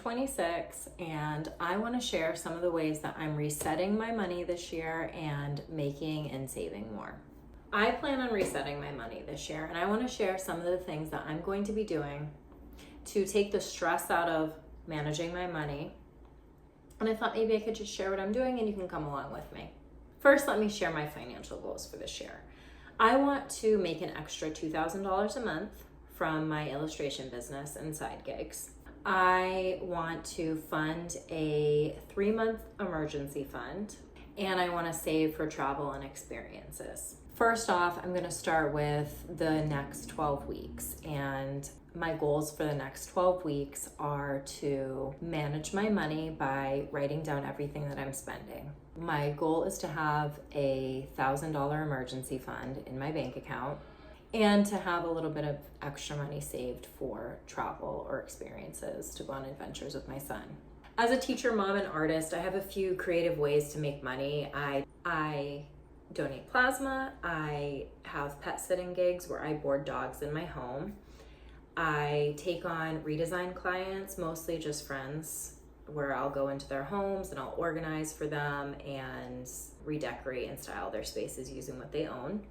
26 and I want to share some of the ways that I'm resetting my money this year and making and saving more. I plan on resetting my money this year, and I want to share some of the things that I'm going to be doing to take the stress out of managing my money. And I thought maybe I could just share what I'm doing and you can come along with me. First, let me share my financial goals for this year. I want to make an extra $2,000 a month from my illustration business and side gigs. I want to fund a 3-month emergency fund, and I want to save for travel and experiences. First off, I'm going to start with the next 12 weeks, and my goals for the next 12 weeks are to manage my money by writing down everything that I'm spending. My goal is to have a $1,000 emergency fund in my bank account and to have a little bit of extra money saved for travel or experiences to go on adventures with my son. As a teacher, mom, and artist, I have a few creative ways to make money. I donate plasma. I have pet sitting gigs where I board dogs in my home. I take on redesign clients, mostly just friends, where I'll go into their homes and I'll organize for them and redecorate and style their spaces using what they own.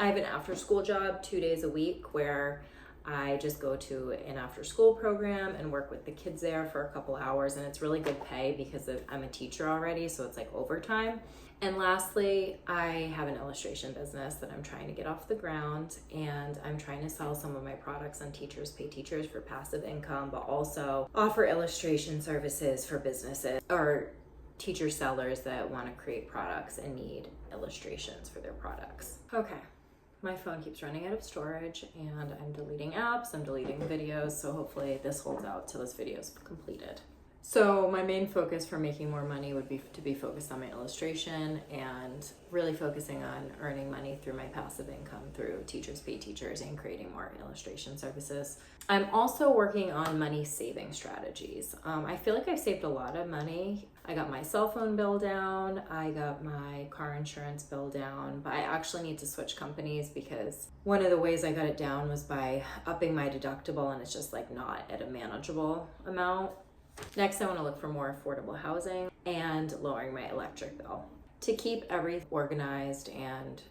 I have an after school job 2 days a week where I just go to an after school program and work with the kids there for a couple hours, and it's really good pay because I'm a teacher already, so it's like overtime. And lastly, I have an illustration business that I'm trying to get off the ground, and I'm trying to sell some of my products on Teachers Pay Teachers for passive income, but also offer illustration services for businesses or teacher sellers that want to create products and need illustrations for their products. Okay. My phone keeps running out of storage and I'm deleting apps, I'm deleting videos, so hopefully this holds out till this video is completed. So my main focus for making more money would be to be focused on my illustration and really focusing on earning money through my passive income through Teachers Pay Teachers and creating more illustration services. I'm also working on money saving strategies. I feel like I've saved a lot of money. I got my cell phone bill down, I got my car insurance bill down, but I actually need to switch companies because one of the ways I got it down was by upping my deductible, and it's just like not at a manageable amount. Next, I want to look for more affordable housing and lowering my electric bill. To keep everything organized and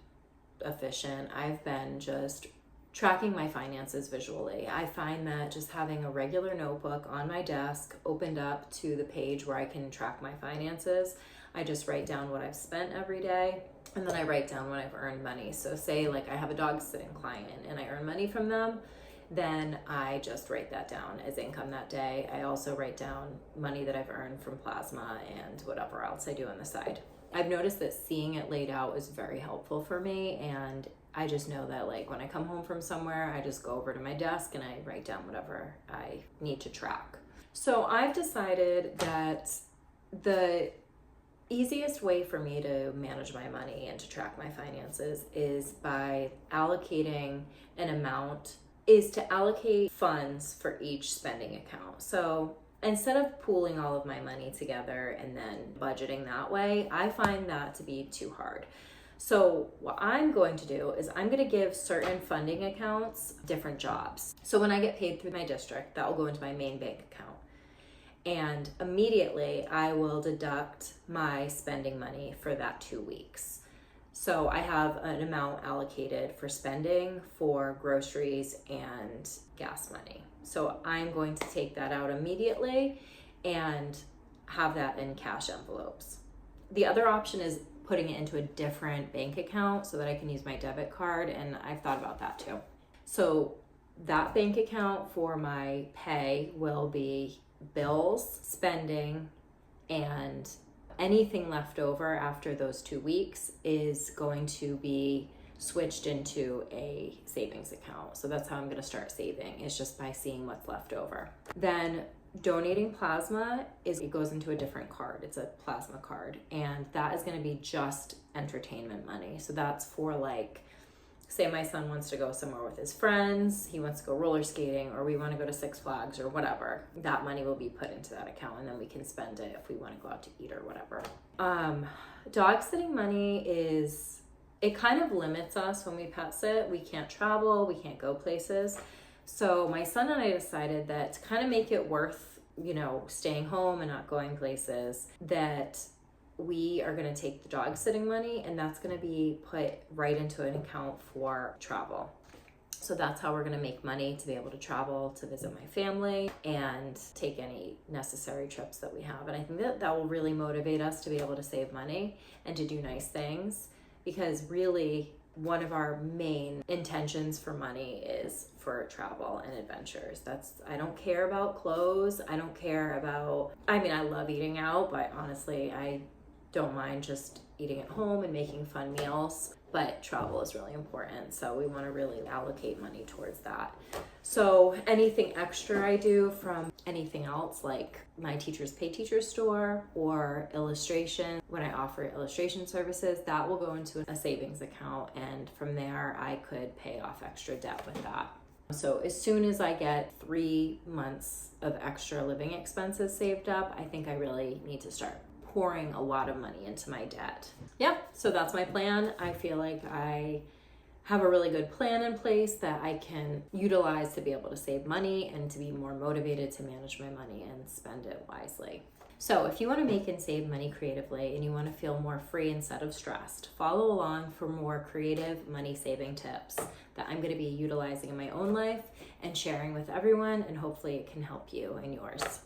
efficient, I've been just tracking my finances visually. I find that just having a regular notebook on my desk opened up to the page where I can track my finances, I just write down what I've spent every day, and then I write down when I've earned money. So say like I have a dog sitting client and I earn money from them, then I just write that down as income that day. I also write down money that I've earned from plasma and whatever else I do on the side. I've noticed that seeing it laid out is very helpful for me, and I just know that like when I come home from somewhere, I just go over to my desk and I write down whatever I need to track. So I've decided that the easiest way for me to manage my money and to track my finances is by to allocate funds for each spending account. So instead of pooling all of my money together and then budgeting that way, I find that to be too hard. So what I'm going to do is I'm going to give certain funding accounts different jobs. So when I get paid through my district, that will go into my main bank account. And immediately I will deduct my spending money for that 2 weeks. So I have an amount allocated for spending for groceries and gas money. So I'm going to take that out immediately and have that in cash envelopes. The other option is putting it into a different bank account so that I can use my debit card, and I've thought about that too. So that bank account for my pay will be bills, spending, and anything left over after those 2 weeks is going to be switched into a savings account. So that's how I'm going to start saving, is just by seeing what's left over. Then donating plasma it goes into a different card. It's a plasma card, and that is going to be just entertainment money. So that's for like, say my son wants to go somewhere with his friends, he wants to go roller skating, or we want to go to Six Flags or whatever. That money will be put into that account, and then we can spend it if we want to go out to eat or whatever. Dog sitting money it kind of limits us when we pet sit. We can't travel, we can't go places. So my son and I decided that to kind of make it worth staying home and not going places, that we are going to take the dog sitting money and that's going to be put right into an account for travel. So that's how we're going to make money to be able to travel, to visit my family, and take any necessary trips that we have. And I think that will really motivate us to be able to save money and to do nice things, because really one of our main intentions for money is for travel and adventures. I don't care about clothes. I don't care about, I love eating out, but honestly, I don't mind just eating at home and making fun meals, but travel is really important. So we want to really allocate money towards that. So anything extra I do from anything else, like my teachers pay teachers store or illustration, when I offer illustration services, that will go into a savings account. And from there, I could pay off extra debt with that. So as soon as I get 3 months of extra living expenses saved up, I think I really need to start pouring a lot of money into my debt. Yep, so that's my plan. I feel like I have a really good plan in place that I can utilize to be able to save money and to be more motivated to manage my money and spend it wisely. So if you want to make and save money creatively and you want to feel more free instead of stressed, follow along for more creative money saving tips that I'm going to be utilizing in my own life and sharing with everyone, and hopefully it can help you in yours.